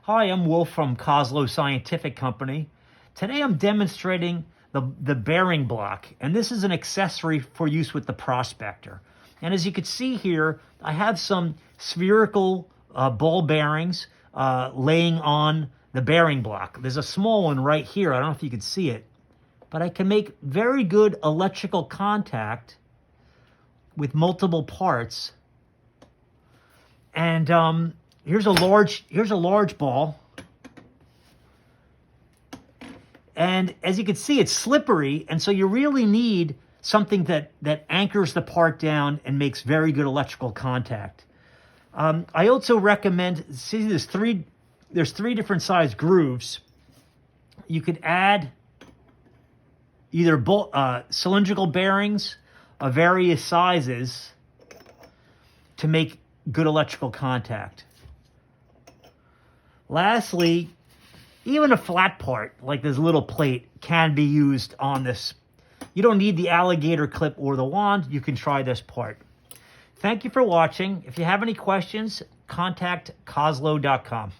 Hi, I'm Wolf from Koslow Scientific Company. Today I'm demonstrating the bearing block, and this is an accessory for use with the prospector. And as you can see here, I have some spherical ball bearings laying on the bearing block. There's a small one right here. I don't know if you can see it, but I can make very good electrical contact with multiple parts. And here's a large ball. And as you can see, it's slippery, and so you really need something that anchors the part down and makes very good electrical contact. I also recommend, see, there's three different size grooves. You could add either cylindrical bearings of various sizes to make good electrical contact. Lastly, even a flat part, like this little plate, can be used on this. You don't need the alligator clip or the wand. You can try this part. Thank you for watching. If you have any questions, contact Koslow.com.